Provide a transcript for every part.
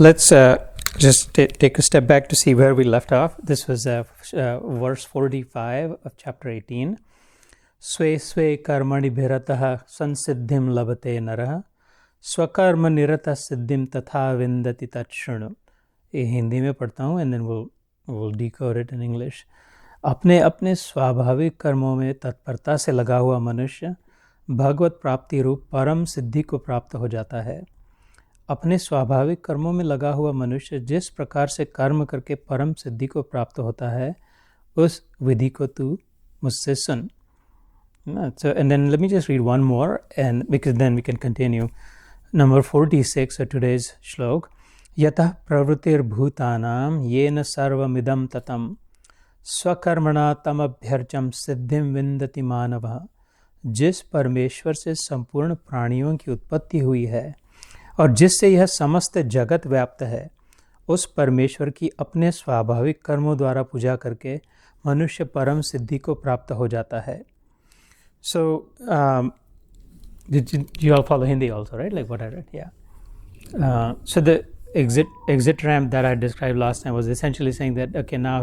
let's just take a step back to see where we left off. This was verse 45 of chapter 18. Swe swe karmani bhiratah sansiddhim labate narah swakarma nirata siddhim tatha vindati tatshunu. ये हिंदी में पढ़ता हूँ and then we'll decode it in English. अपने अपने स्वाभाविक कर्मों में तत्परता से लगा हुआ मनुष्य भगवत प्राप्ति रूप परम सिद्धि को प्राप्त हो जाता है. अपने स्वाभाविक कर्मों में लगा हुआ मनुष्य जिस प्रकार से कर्म करके परम सिद्धि को प्राप्त होता है उस विधि को तू मुझसे सुन. So, and then let me just read one more, and because then we can continue. Number 46 of today's shlok. Yatah pravrutir bhutanam yena sarvamidam tatam swakarmana tamabhyarcham siddhim vindati manava. जिस परमेश्वर से संपूर्ण प्राणियों की उत्पत्ति हुई है और जिससे यह समस्त जगत व्याप्त है, उस परमेश्वर की अपने स्वाभाविक कर्मों द्वारा पूजा करके मनुष्य परम सिद्धि को प्राप्त हो जाता है. So, did you all follow Hindi also, right? Like what I read, yeah. So the exit ramp that I described last time was essentially saying that okay, now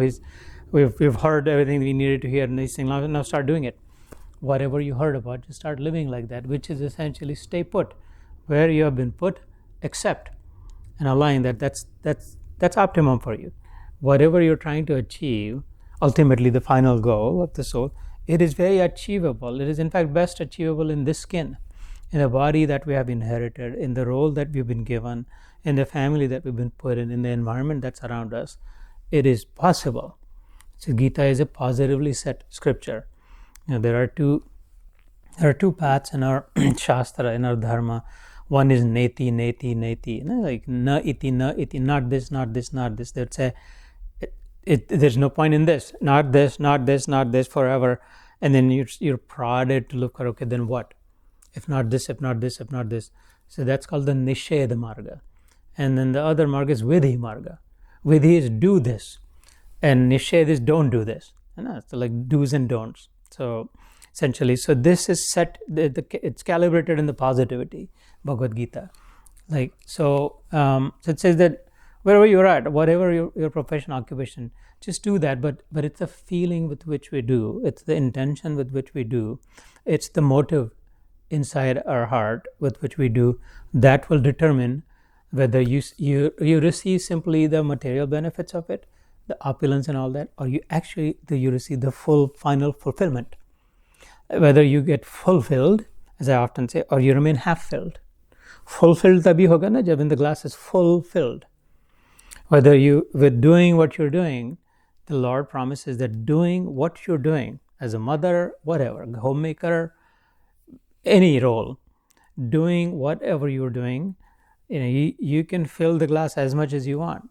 we've heard everything we needed to hear, and he's saying now start doing it. Whatever you heard about, just start living like that, which is essentially stay put where you have been put, accept and align that's optimum for you. Whatever you're trying to achieve, ultimately the final goal of the soul, it is very achievable. It is in fact best achievable in this skin, in the body that we have inherited, in the role that we've been given, in the family that we've been put in the environment that's around us. It is possible. So Gita is a positively set scripture. There are two paths in our shastra, in our dharma. One is neti, neti, neti, like na iti, not this, not this, not this. They'd say there's no point in this, not this, not this, not this forever. And then you're prodded to look for, okay, then what? If not this, if not this, if not this. So that's called the nisheda marga. And then the other marga is vidhi marga. Vidhi is do this, and nisheda is don't do this. So like do's and don'ts. So essentially, so this is set, it's calibrated in the positivity, Bhagwad Gita. Like, so it says that wherever you're at, whatever your profession, occupation, just do that, but it's the feeling with which we do, it's the intention with which we do, it's the motive inside our heart with which we do, that will determine whether you receive simply the material benefits of it, the opulence and all that, or you receive the full final fulfillment. Whether you get fulfilled, as I often say, or you remain half-filled. Fulfilled tabhi hoga na jab in the glass is fulfilled. Whether with doing what you're doing, the Lord promises that doing what you're doing, as a mother, whatever, homemaker, any role, doing whatever you're doing, you can fill the glass as much as you want.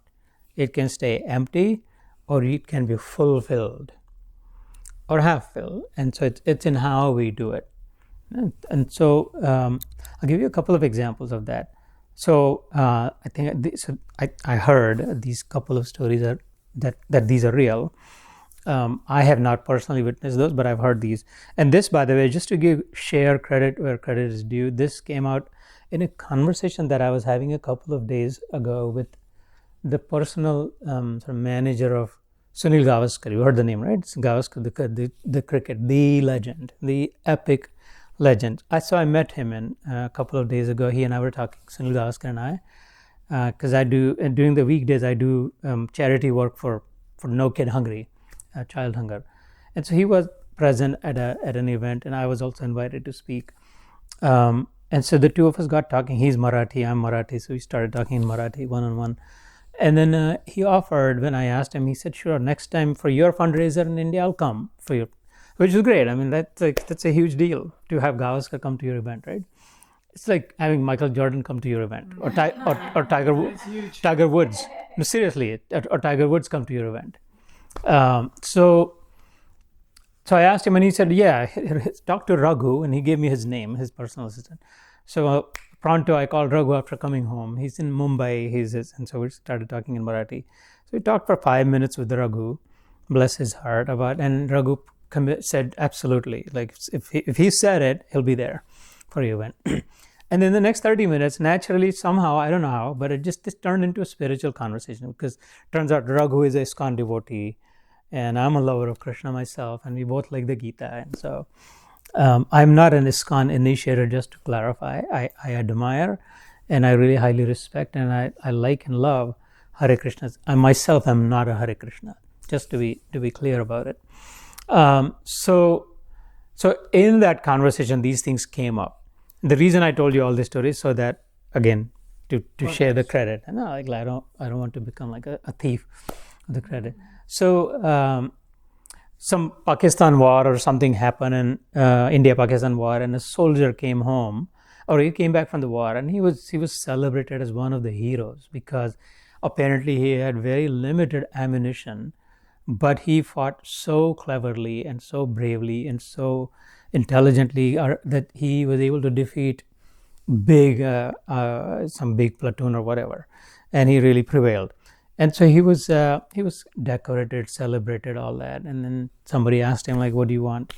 It can stay empty, or it can be fulfilled, or half-filled. And so it's in how we do it. And so I'll give you a couple of examples of that. So I think I heard these couple of stories that these are real. I have not personally witnessed those, but I've heard these. And this, by the way, just to share credit where credit is due, this came out in a conversation that I was having a couple of days ago with the personal sort of manager of Sunil Gavaskar. You heard the name, right? It's Gavaskar, the cricket, the legend, the epic legend. I met him a couple of days ago. He and I were talking, Sunil Gavaskar and I, because during the weekdays I do charity work for No Kid Hungry, child hunger. And so he was present at an event, and I was also invited to speak. And so the two of us got talking. He's Marathi, I'm Marathi, so we started talking in Marathi one-on-one. And then he offered, when I asked him, he said, sure, next time for your fundraiser in India, I'll come for you, which is great. I mean, that's a huge deal to have Gavaskar come to your event, right? It's like having Michael Jordan come to your event, or Tiger Woods. No, seriously, or Tiger Woods come to your event. So I asked him, and he said, yeah, talk to Raghu, and he gave me his name, his personal assistant. So pronto, I called Raghu after coming home. He's in Mumbai, and so we started talking in Marathi. So we talked for 5 minutes with Raghu, bless his heart, and Raghu said absolutely, like if he said it, he'll be there for your event. And then the next 30 minutes, naturally, somehow, I don't know how, but it just turned into a spiritual conversation, because it turns out Raghu is a ISKCON devotee, and I'm a lover of Krishna myself, and we both like the Gita. And so I'm not an ISKCON initiator, just to clarify. I admire and I really highly respect, and I like and love Hare Krishna. I myself am not a Hare Krishna, just to be clear about it. So in that conversation, these things came up. The reason I told you all this story is so that, again, to share the credit. And I don't want to become like a thief of the credit. So some Pakistan war or something happened, in India-Pakistan war, and a soldier came home, or he came back from the war, and he was celebrated as one of the heroes, because apparently he had very limited ammunition, but he fought so cleverly and so bravely and so intelligently that he was able to defeat some big platoon or whatever, and he really prevailed. And so he was decorated, celebrated, all that. And then somebody asked him, like, what do you want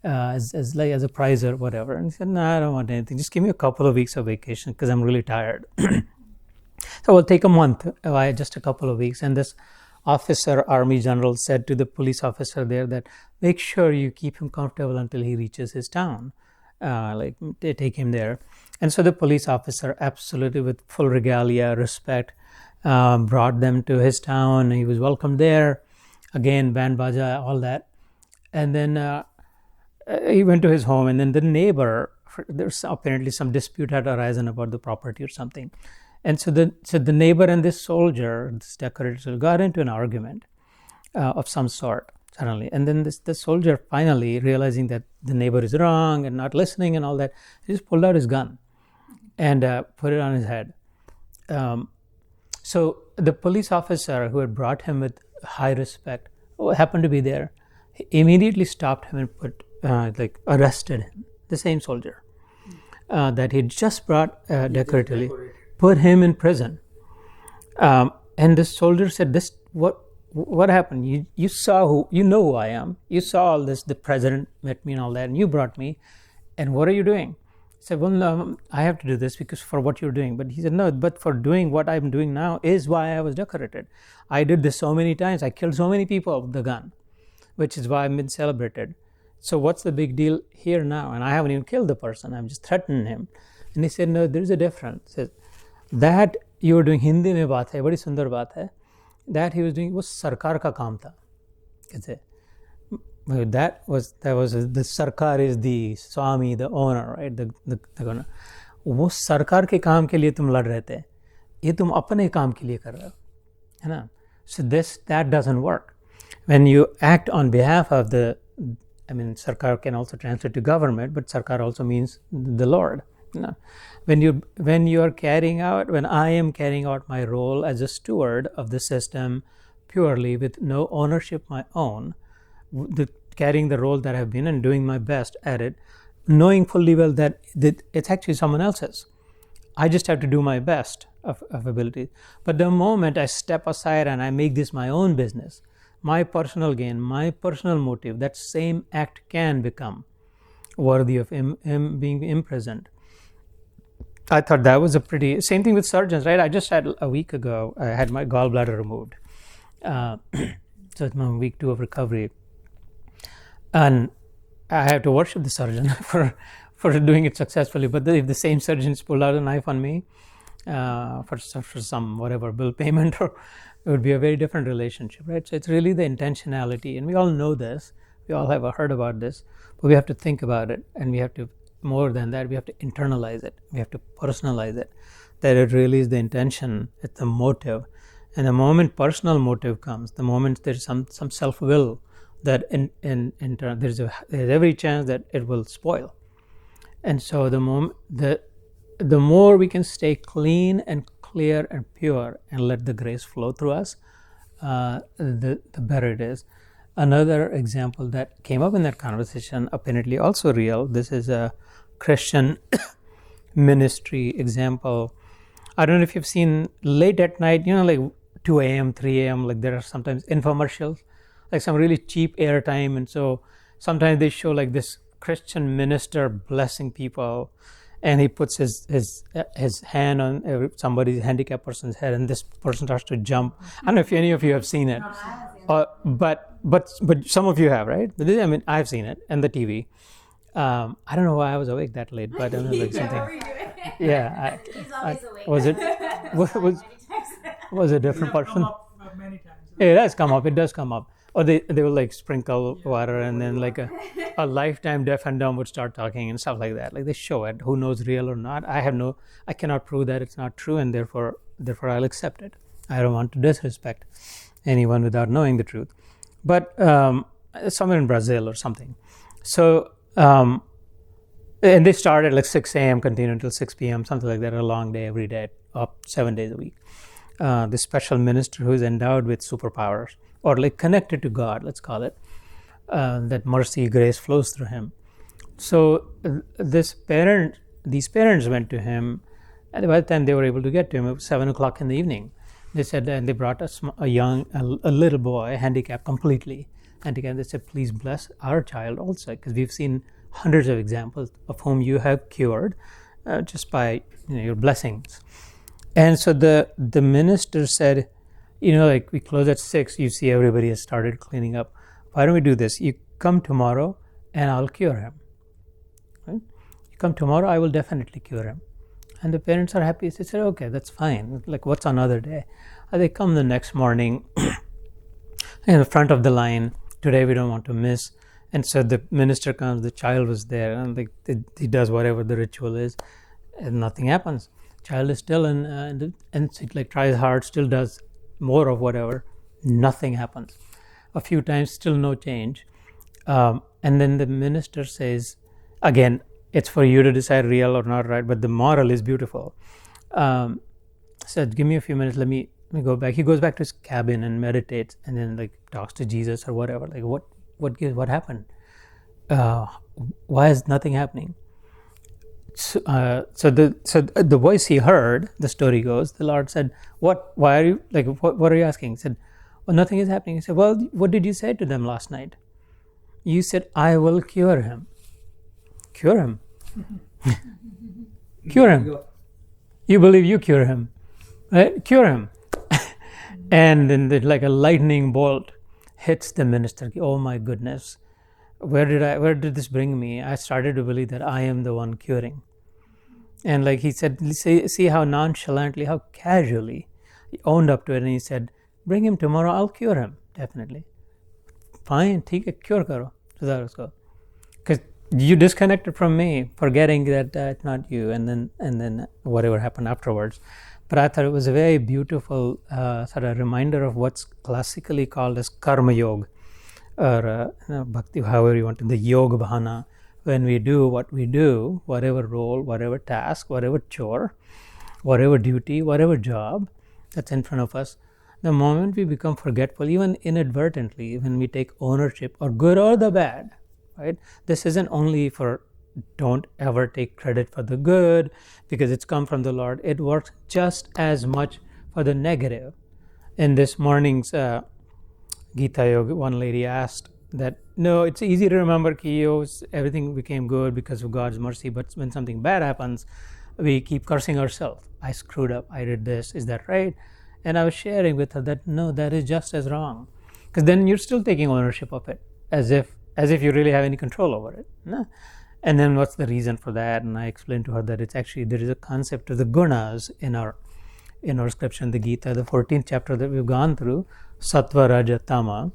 as a prize or whatever? And he said, no, I don't want anything. Just give me a couple of weeks of vacation, because I'm really tired. So we'll take a month, just a couple of weeks. And this officer, army general, said to the police officer there that make sure you keep him comfortable until he reaches his town. They take him there. And so the police officer, absolutely with full regalia, respect, brought them to his town. He was welcomed there. Again, band baja, all that. And then he went to his home. And then the neighbor, there's apparently some dispute had arisen about the property or something. And so the neighbor and this soldier, this decorator, got into an argument of some sort suddenly. And then the soldier, finally realizing that the neighbor is wrong and not listening and all that, he just pulled out his gun and put it on his head. So the police officer who had brought him with high respect, happened to be there, he immediately stopped him and arrested him, the same soldier that he just brought decoratively, put him in prison. And the soldier said, what happened? You saw you know who I am. You saw all this, the president met me and all that, and you brought me. And what are you doing? He said, well, no, I have to do this because for what you're doing. But he said, no, but for doing what I'm doing now is why I was decorated. I did this so many times. I killed so many people with the gun, which is why I've been celebrated. So what's the big deal here now? And I haven't even killed the person. I'm just threatening him. And he said, no, there's a difference. He said, that you were doing, Hindi mein baat hai, badi sundar baat hai, that he was doing was sarkar ka kaam tha. That was the sarkar is the swami, the owner, right? The owner. वो सरकार के काम के लिए तुम लड़ रहे थे, ये तुम अपने काम के लिए कर रहे हो, है ना? So that doesn't work. When you act on behalf of sarkar can also translate to government, but sarkar also means the Lord. You know? When I am carrying out my role as a steward of the system purely with no ownership my own, carrying the role that I've been and doing my best at it, knowing fully well that it's actually someone else's. I just have to do my best of ability. But the moment I step aside and I make this my own business, my personal gain, my personal motive, that same act can become worthy of him being imprisoned. I thought that was same thing with surgeons, right? I just had a week ago, I had my gallbladder removed. So it's my week 2 of recovery. And I have to worship the surgeon for doing it successfully. But if the same surgeon pulled out a knife on me for some whatever bill payment, it would be a very different relationship, right? So it's really the intentionality. And we all know this. We all have heard about this. But we have to think about it. And we have to, more than that, we have to internalize it. We have to personalize it. That it really is the intention, it's the motive. And the moment personal motive comes, the moment there's some self-will, that in turn there's every chance that it will spoil. And so the more we can stay clean and clear and pure and let the grace flow through us, the better it is. Another example that came up in that conversation, apparently also real, this is a Christian ministry example. I don't know if you've seen late at night, like 2 a.m., 3 a.m., like there are sometimes infomercials, like some really cheap airtime. And so sometimes they show like this Christian minister blessing people. and he puts his hand on somebody's handicapped person's head, and this person starts to jump. I don't know if any of you have seen it, but some of you have, right? I mean, I've seen it on the TV. I don't know why I was awake that late, but I don't know, like something. Yeah, He's always awake. Was a different person? Many times. It does come up. It does come up. Or they will like sprinkle water, and then like a lifetime deaf and dumb would start talking and stuff like that. Like they show it. Who knows real or not? I cannot prove that it's not true, and therefore I'll accept it. I don't want to disrespect anyone without knowing the truth. But somewhere in Brazil or something. So and they start at like 6 a.m. continue until 6 p.m. something like that. A long day every day, up 7 days a week. This special minister who is endowed with superpowers, or like connected to God, let's call it, that mercy, grace flows through him. So these parents went to him, and by the time they were able to get to him, it was 7 o'clock in the evening. They said, and they brought a little boy, handicapped, completely handicapped. They said, please bless our child also, because we've seen hundreds of examples of whom you have cured just by your blessings. And so the minister said, like we close at 6, you see everybody has started cleaning up. Why don't we do this? You come tomorrow and I'll cure him. Right? You come tomorrow, I will definitely cure him. And the parents are happy. They said, okay, that's fine. Like, what's another day? And they come the next morning in the front of the line. Today we don't want to miss. And so the minister comes, the child was there, and he does whatever the ritual is, and nothing happens. Child is still and it like tries hard, still does more of whatever, nothing happens. A few times, still no change. And then the minister says, again, it's for you to decide real or not, right? But the moral is beautiful. Said, give me a few minutes, let me go back. He goes back to his cabin and meditates, and then like talks to Jesus or whatever. Like what happened? Why is nothing happening? So the voice he heard, the story goes, the Lord said, what are you asking? He said, well, nothing is happening. He said, well, what did you say to them last night? You said, I will cure him. Cure him. Cure him. You believe you cure him, right? Cure him. And then like a lightning bolt hits the minister. Oh my goodness. Where did this bring me? I started to believe that I am the one curing. And like he said, see how nonchalantly, how casually he owned up to it, and he said, bring him tomorrow, I'll cure him, definitely. Fine, take a cure karo. Because you disconnected from me, forgetting that it's not you, and then whatever happened afterwards. But I thought it was a very beautiful sort of reminder of what's classically called as karma yoga, or bhakti, however you want to, the yoga bhana. When we do what we do, whatever role, whatever task, whatever chore, whatever duty, whatever job that's in front of us, the moment we become forgetful, even inadvertently, when we take ownership, or good or the bad, right? This isn't only for don't ever take credit for the good because it's come from the Lord. It works just as much for the negative. In this morning's Gita Yoga, one lady asked that, no, it's easy to remember kiyos, everything became good because of God's mercy, but when something bad happens, we keep cursing ourselves. I screwed up, I did this, is that right? And I was sharing with her that, no, that is just as wrong. Because then you're still taking ownership of it, as if you really have any control over it. No? And then what's the reason for that? And I explained to her that it's actually, there is a concept of the gunas in our scripture in the Gita, the 14th chapter that we've gone through, Sattva, Raja, Tama,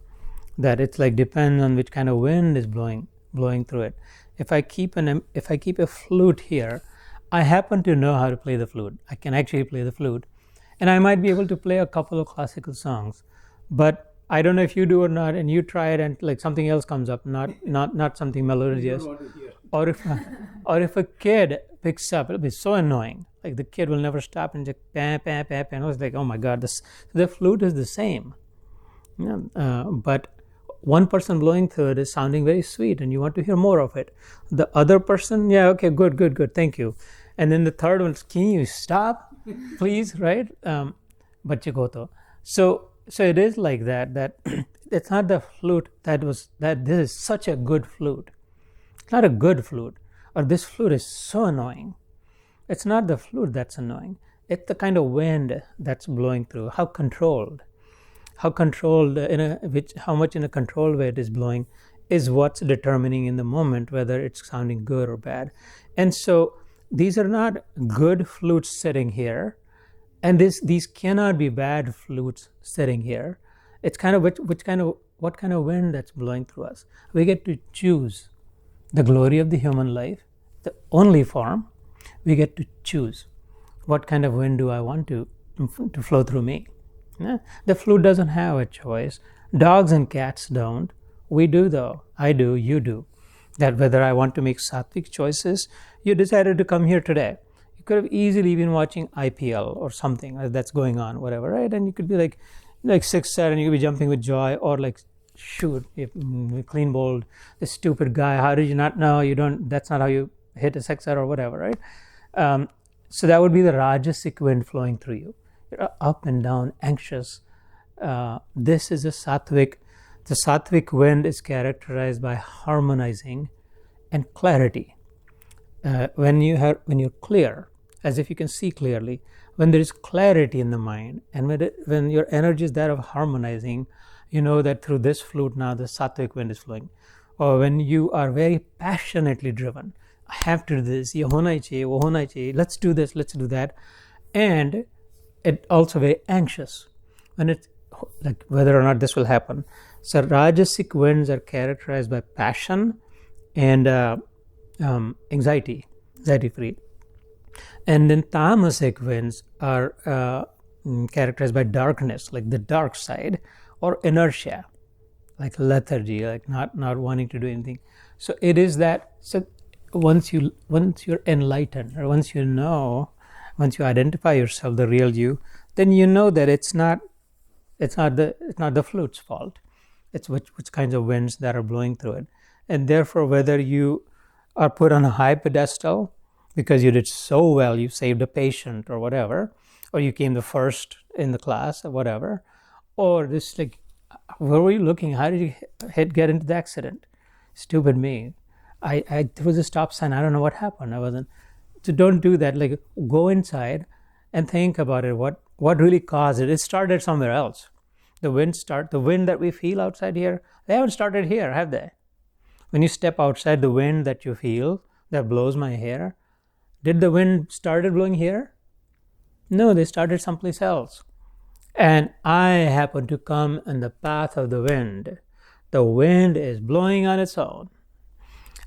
that it's like depends on which kind of wind is blowing through it. If I keep a flute here, I happen to know how to play the flute. I can actually play the flute, and I might be able to play a couple of classical songs, but I don't know if you do or not, and you try it and like something else comes up, not something melodious, or if a kid picks up, it'll be so annoying. Like the kid will never stop and just bam, bam, bam, and I was like, oh my God, the flute is the same, but one person blowing through it is sounding very sweet and you want to hear more of it. The other person, yeah, okay, good, thank you. And then the third one, can you stop, please, right? Bachikoto. So it is like that it's not the flute that this is such a good flute. It's not a good flute, or this flute is so annoying. It's not the flute that's annoying. It's the kind of wind that's blowing through. How controlled how much in a controlled way it is blowing is what's determining in the moment whether it's sounding good or bad. And so these are not good flutes sitting here, and these cannot be bad flutes sitting here. It's kind of what kind of wind that's blowing through us. We get to choose the glory of the human life, the only form. We get to choose what kind of wind do I want to flow through me. Yeah? The flute doesn't have a choice. Dogs and cats don't. We do though. I do, you do. That whether I want to make sattvic choices, you decided to come here today. You could have easily been watching IPL or something that's going on, whatever, right? And you could be like 6-7, and you could be jumping with joy, or like, shoot, clean bowled, this stupid guy, how did you not know? That's not how you hit a 6-7 or whatever, right? So that would be the rajasic wind flowing through you. You're up and down, anxious. This is a sattvic. The sattvic wind is characterized by harmonizing and clarity. When you're clear, as if you can see clearly, when there is clarity in the mind, and when your energy is that of harmonizing, you know that through this flute now the sattvic wind is flowing. Or when you are very passionately driven, I have to do this, ye hona hi chahiye, wo hona hi chahiye, let's do this, let's do that, and it also very anxious when it's like whether or not this will happen. So rajasic winds are characterized by passion and anxiety free. And then tamasic winds are characterized by darkness, like the dark side, or inertia, like lethargy, like not wanting to do anything. So it is that. So once you're enlightened, or once you identify yourself, the real you, then you know that it's not the flute's fault. It's which kinds of winds that are blowing through it. And therefore, whether you are put on a high pedestal because you did so well, you saved a patient or whatever, or you came the first in the class or whatever, or this, like, where were you looking? How did you get into the accident? Stupid me. I there was a stop sign. I don't know what happened. I wasn't. So don't do that. Like, go inside and think about it. What really caused it? It started somewhere else. The wind that we feel outside here, they haven't started here, have they? When you step outside, the wind that you feel that blows my hair, did the wind started blowing here? No, they started someplace else. And I happen to come in the path of the wind. The wind is blowing on its own.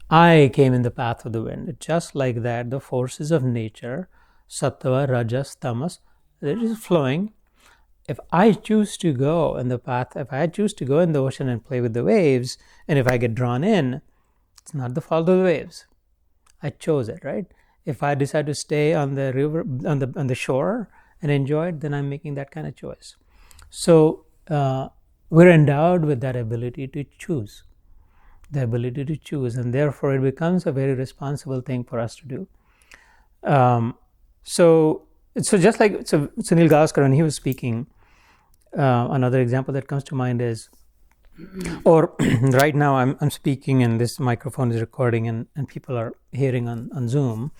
I came in the path of the wind. Just like that, the forces of nature, sattva, rajas, tamas, they're just flowing. If I choose to go in the path, if I choose to go in the ocean and play with the waves, and if I get drawn in, it's not the fault of the waves. I chose it, right? If I decide to stay on the river, on the shore and enjoy it, then I'm making that kind of choice. So we're endowed with that ability to choose. And therefore it becomes a very responsible thing for us to do. So just like Sunil Gavaskar, when he was speaking, another example that comes to mind is, or right now I'm speaking and this microphone is recording and people are hearing on Zoom.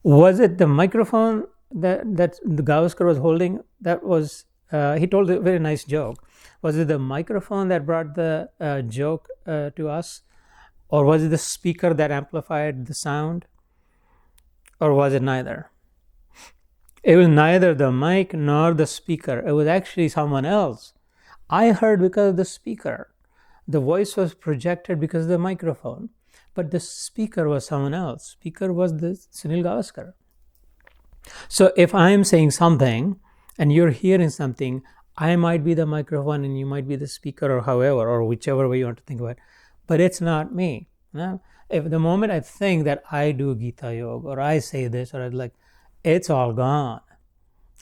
Was it the microphone that the Gavaskar was holding? That was he told a very nice joke. Was it the microphone that brought the joke to us, or was it the speaker that amplified the sound, or was it neither? It was neither the mic nor the speaker. It was actually someone else. I heard because of the speaker. The voice was projected because of the microphone, but the speaker was someone else. Speaker was the Sunil Gavaskar. So if I am saying something and you're hearing something, I might be the microphone and you might be the speaker, or however, or whichever way you want to think about it. But it's not me. No? If the moment I think that I do Gita Yoga, or I say this, or I'd like, it's all gone.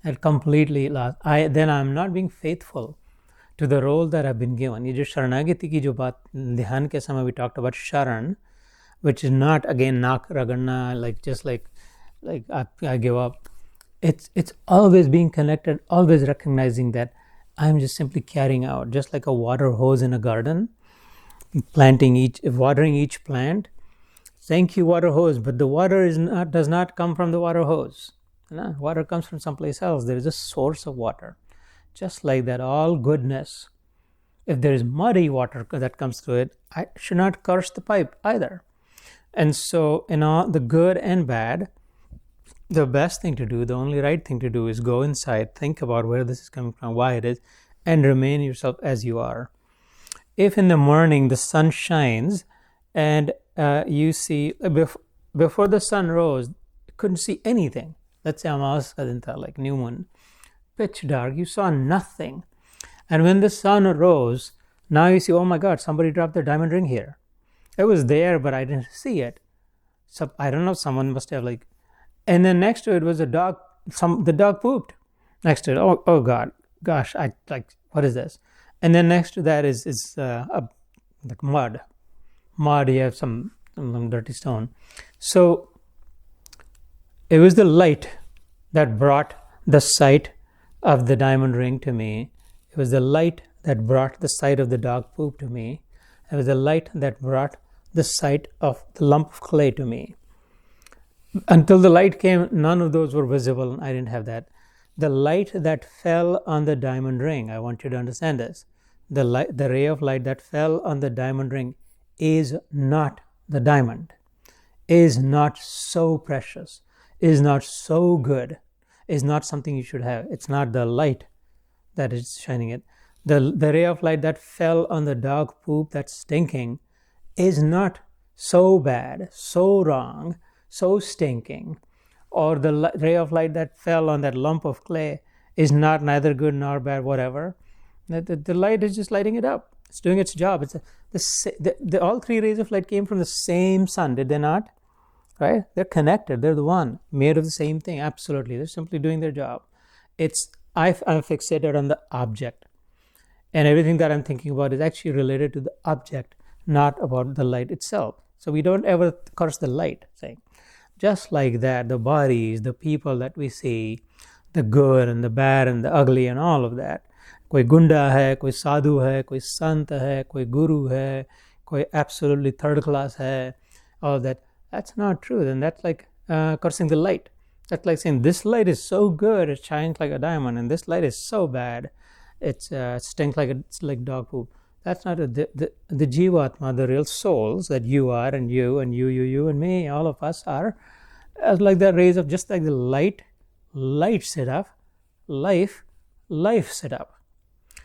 I completely lost. Then I'm not being faithful to the role that I've been given. ये जो शरणागति की जो बात ध्यान के समय we talked about sharan, which is not again nak ragana, like just like I give up. It's always being connected, always recognizing that I'm just simply carrying out, just like a water hose in a garden, watering each plant. thank you water hose, but the water does not come from the water hose. No, water comes from someplace else. There is a source of water. Just like that, all goodness, if there is muddy water that comes through it, I should not curse the pipe either. And so, the good and bad, the best thing to do, the only right thing to do is go inside, think about where this is coming from, why it is, and remain yourself as you are. If in the morning the sun shines and you see, before the sun rose, you couldn't see anything. Let's say Amawas Kadinta, like new moon, pitch dark, you saw nothing. And when the sun rose, now you see, oh my God, somebody dropped their diamond ring here. It was there, but I didn't see it. So I don't know, someone must have and then next to it was a dog, the dog pooped next to it. Oh God, gosh, what is this? And then next to that is like mud. You have some dirty stone. So it was the light that brought the sight of the diamond ring to me. It was the light that brought the sight of the dog poop to me. It was the light that brought the sight of the lump of clay to me. Until the light came, none of those were visible. I didn't have that. The light that fell on the diamond ring, I want you to understand this. The ray of light that fell on the diamond ring is not the diamond, is not so precious, is not so good, is not something you should have. It's not the light that is shining it. The ray of light that fell on the dog poop that's stinking is not so bad, so wrong, so stinking. Or the ray of light that fell on that lump of clay is not neither good nor bad, whatever. The light is just lighting it up. It's doing its job. All three rays of light came from the same sun, did they not? Right? They're connected. They're the one, made of the same thing. Absolutely. They're simply doing their job. I'm fixated on the object. And everything that I'm thinking about is actually related to the object, not about the light itself. So we don't ever curse the light, saying, just like that, the bodies, the people that we see, the good and the bad and the ugly and all of that. Koi gunda hai, koi sadhu hai, koi sant hai, koi guru hai, koi absolutely third class hai, all of that. That's not true. Then that's like cursing the light. That's like saying this light is so good, it shines like a diamond, and this light is so bad, it stinks like dog poop. That's not the Jivatma, the real souls that you are, and you and me, all of us are, as like the rays of, just like the light set up, life set up.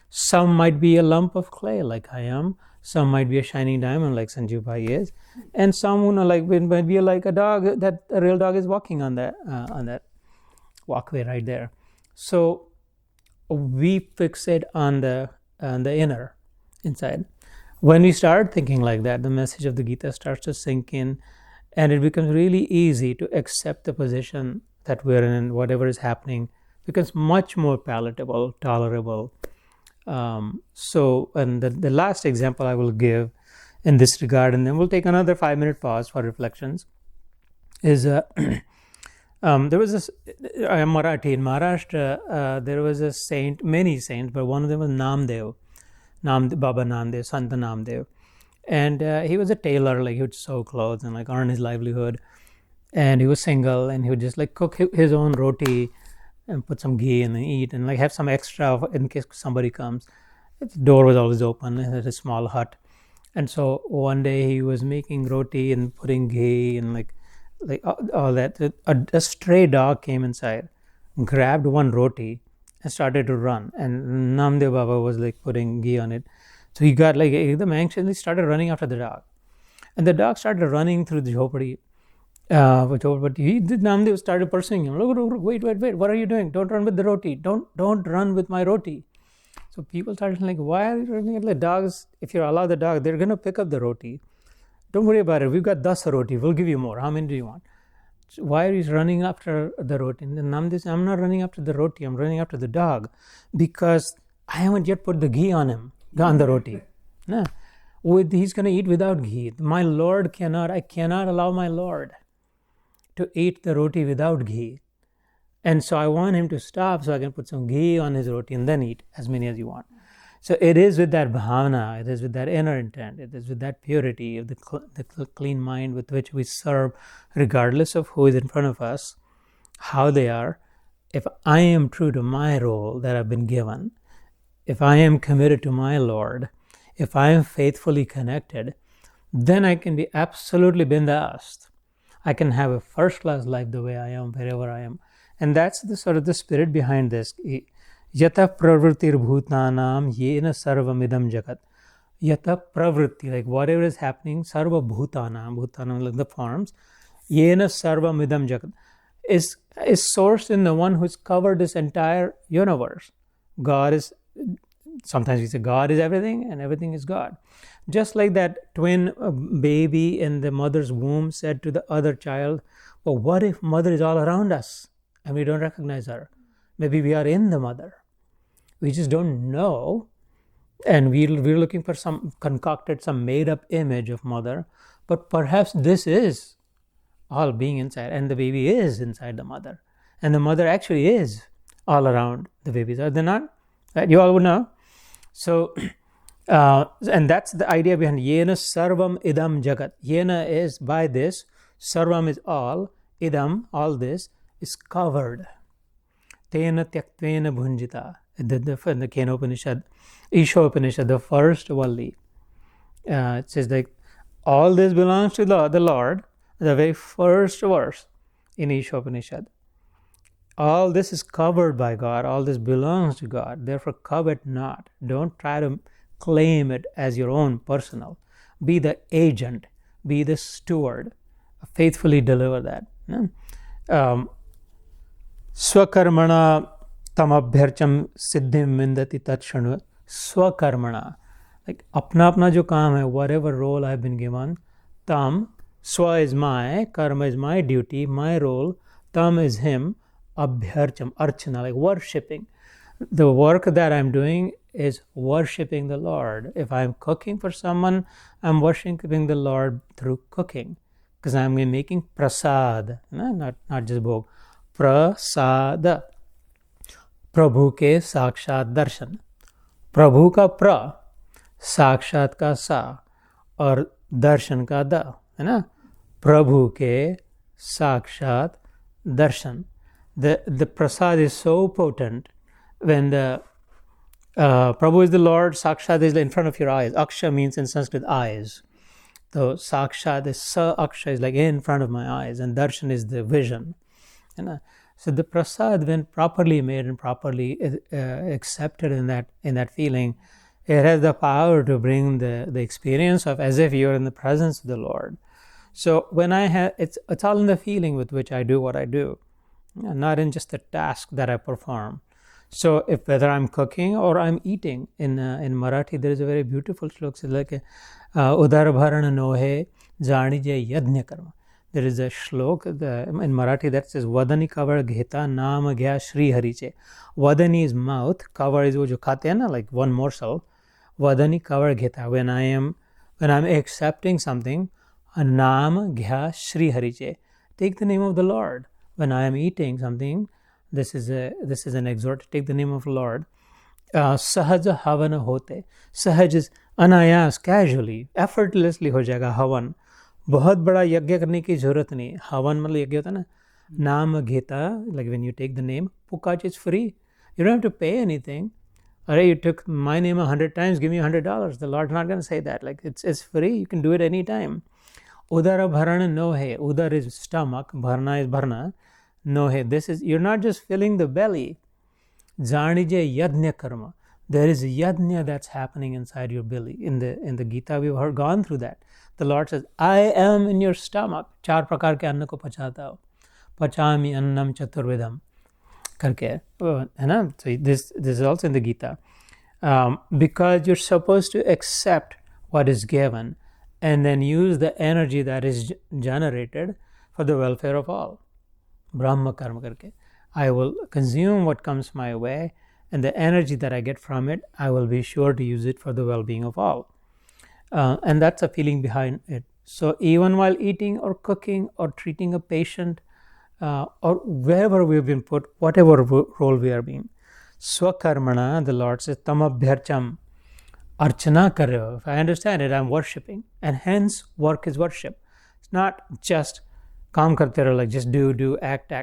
Some might be a lump of clay like I am, some might be a shining diamond like Sanjeev Bhai is, and some might be like a dog, that a real dog is walking on that walkway right there. So we fixate on the inner, inside. When we start thinking like that, the message of the Gita starts to sink in, and it becomes really easy to accept the position that we're in, whatever is happening becomes much more palatable, tolerable. And the last example I will give in this regard, and then we'll take another 5-minute pause for reflections, is there was this, I am Marathi, in Maharashtra, there was a saint, many saints, but one of them was Namdev, Baba Namdev, Sant Namdev. And he was a tailor, like he would sew clothes and like earn his livelihood. And he was single, and he would just like cook his own roti and put some ghee and eat, and like have some extra in case somebody comes. The door was always open. He had a small hut. And so one day he was making roti and putting ghee and like all that. A stray dog came inside, grabbed one roti and started to run. And Namdev Baba was like putting ghee on it. So he got like the anxiously started running after the dog. And the dog started running through the jhopadi. But Namdev started pursuing him. Look, wait, what are you doing? Don't run with the roti. Don't run with my roti. So people started like, why are you running at the dogs? If you allow the dog, they're going to pick up the roti. Don't worry about it. We've got 10 roti. We'll give you more. How many do you want? So why are you running after the roti? And then Namdev said, I'm not running after the roti. I'm running after the dog because I haven't yet put the ghee on him, on the roti. No. He's going to eat without ghee. I cannot allow my Lord to eat the roti without ghee. And so I want him to stop so I can put some ghee on his roti and then eat as many as you want. So it is with that bhavana, it is with that inner intent, it is with that purity of the clean mind with which we serve, regardless of who is in front of us, how they are. If I am true to my role that I've been given, if I am committed to my Lord, if I am faithfully connected, then I can be absolutely bindast. I can have a first-class life the way I am, wherever I am. And that's the sort of the spirit behind this. Yata pravritir bhutanam yena sarvamidam jagat. Yata pravritti, like whatever is happening, sarva bhutanam, like the forms, yena sarvamidam jagat, is sourced in the one who's covered this entire universe. God is, sometimes we say God is everything and everything is God. Just like that twin baby in the mother's womb said to the other child, well, what if mother is all around us and we don't recognize her? Maybe we are in the mother. We just don't know, and we're looking for concocted some made-up image of mother, but perhaps this is all being inside, and the baby is inside the mother, and the mother actually is all around the babies. Are they not? Right? You all would know. So, and that's the idea behind Yena Sarvam Idam Jagat. Yena is by this, Sarvam is all, Idam, all this, is covered. Tena Tyaktena Bhunjita. In the Kena Upanishad, Isha Upanishad, the first Valli, it says like, all this belongs to the Lord, the very first verse in Isha Upanishad. All this is covered by God, all this belongs to God, therefore covet not. Don't try to claim it as your own personal. Be the agent, be the steward, faithfully deliver that. Swakarmana tamabhyarcham siddhim mindati tatshanu. Swakarmana, like apna jo kaam hai, whatever role I've been given, tam, swa is my, karma is my duty, my role, tam is him, abhyarcham, archana, like worshipping. The work that I'm doing is worshipping the Lord. If I'm cooking for someone, I'm worshipping the Lord through cooking, because I'm making prasad, not just bhog. Prasada, प्रभु के साक्षात दर्शन. प्रभु का प्र, साक्षात का सा, और दर्शन का the, है ना. प्रभु के साक्षात darshan. The prasad is so potent when the Prabhu is the Lord, Sakshat is in front of your eyes. Aksha means in Sanskrit eyes. So Sakshat is Sa Aksha is like in front of my eyes, and Darshan is the vision. You know? So the prasad, when properly made and properly accepted in that feeling, it has the power to bring the experience of as if you're in the presence of the Lord. So when I have, it's all in the feeling with which I do what I do, not in just the task that I perform. So if whether I'm cooking or I'm eating, in Marathi there is a very beautiful shlok. It's like Udar bharana nohe janije yajna karma. There is a shlok in Marathi that says Vadani kavar gheta naam gya Shri hariche. Vadani is mouth, kavar is wo jo khate hain na, like one morsel. Vadani kavar gheta, when I'm accepting something, naam gya Shri hariche, take the name of the Lord. When I am eating something, this is an exhort, take the name of the Lord. Sahaja havana hote. Sahaj is anayas, casually, effortlessly ho jayega havan. बहुत बड़ा यज्ञ करने की जरूरत नहीं. हवन मतलब यज्ञ होता है ना. नाम घेता, like when you take the name, Pukach is free. You don't have to pay anything. Alright, you took my name 100 times, give me $100. The Lord's not going to say that. Like it's free. You can do it anytime. Udara bharana no hai. Udar is stomach, bharna is bharna. No hai. This is, you're not just filling the belly. Janije yajna karma. There is a yajna that's happening inside your belly. In the Gita, we've gone through that. The Lord says, I am in your stomach. चार प्रकार के अन्न को पचाता हो. पचामी अन्नम चतुर्विधम करके, है ना? So this is also in the Gita. Because you're supposed to accept what is given and then use the energy that is generated for the welfare of all. Brahma karma करके. I will consume what comes my way, and the energy that I get from it, I will be sure to use it for the well-being of all. And that's a feeling behind it. So even while eating or cooking or treating a patient or wherever we've been put, whatever role we are being, Swakarmana, the Lord says, Tamabhyarcham, archana kar rahe ho. If I understand it, I'm worshipping. And hence, work is worship. It's not just kaam karte raho, like just do, act.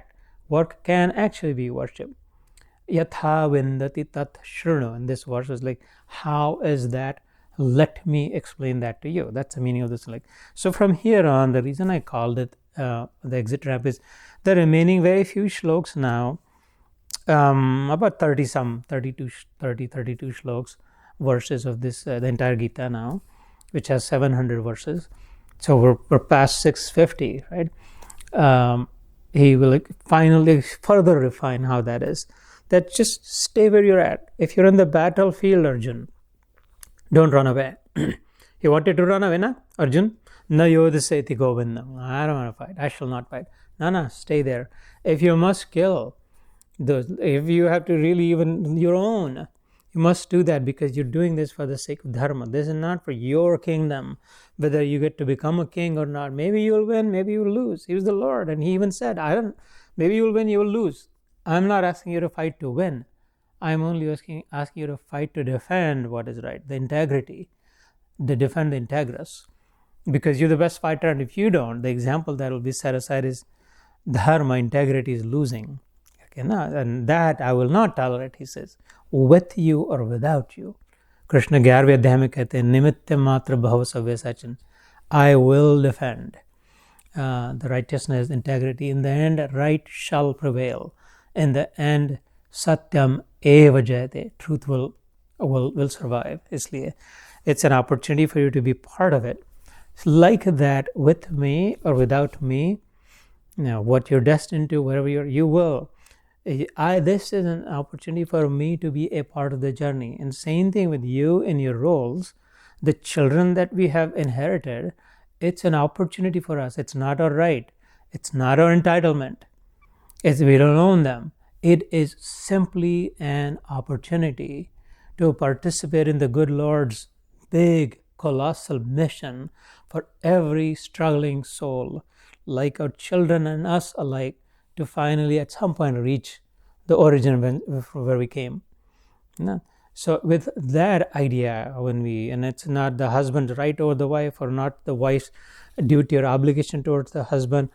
Work can actually be worship. Yatha vindati tat shrunu. And this verse was like, how is that? Let me explain that to you. That's the meaning of this. Like, so from here on, the reason I called it the exit ramp is the remaining very few shloks now, about 32 shloks, verses of this, the entire Gita now, which has 700 verses. So we're past 650, right? He will finally further refine how that is. That just stay where you're at. If you're in the battlefield, Arjun, don't run away. You wanted to run away, na, Arjun? Na yodhaseti govindam. I don't want to fight. I shall not fight. No, stay there. If you must kill, if you have to really even your own, you must do that because you're doing this for the sake of dharma. This is not for your kingdom, whether you get to become a king or not. Maybe you will win, maybe you will lose. He was the Lord, and he even said, maybe you will win, you will lose. I'm not asking you to fight to win. I'm only asking you to fight to defend what is right, the integrity, to defend the integrous. Because you're the best fighter, and if you don't, the example that will be set aside is dharma, integrity is losing. Okay, and that I will not tolerate, he says, with you or without you. Krishna 11वें अध्याय में कहते हैं, निमित्त मात्र भव सव्य Sachin. I will defend the righteousness, integrity. In the end, right shall prevail. In the end, satyam eva jayate. Truth will survive. Isliye, it's an opportunity for you to be part of it. Like that, with me or without me, what you're destined to, wherever you will. This is an opportunity for me to be a part of the journey. And same thing with you in your roles, the children that we have inherited, it's an opportunity for us. It's not our right. It's not our entitlement. We don't own them. It is simply an opportunity to participate in the good Lord's big, colossal mission for every struggling soul, like our children and us alike, to finally at some point reach the origin where we came. So with that idea, and it's not the husband's right over the wife or not the wife's duty or obligation towards the husband,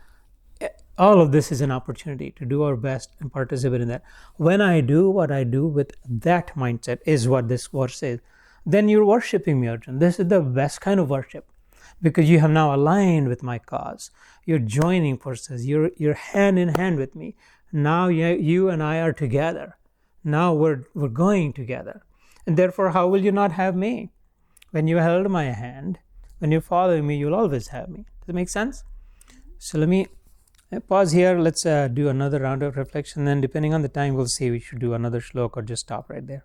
all of this is an opportunity to do our best and participate in that. When I do what I do with that mindset, is what this verse says, then you're worshipping me, Arjun. This is the best kind of worship, because you have now aligned with my cause. You're joining forces. You're hand in hand with me. Now you and I are together. Now we're going together. And therefore, how will you not have me? When you held my hand, when you're following me, you'll always have me. Does it make sense? So let me pause here. Let's do another round of reflection. Then depending on the time, we'll see we should do another shlok or just stop right there.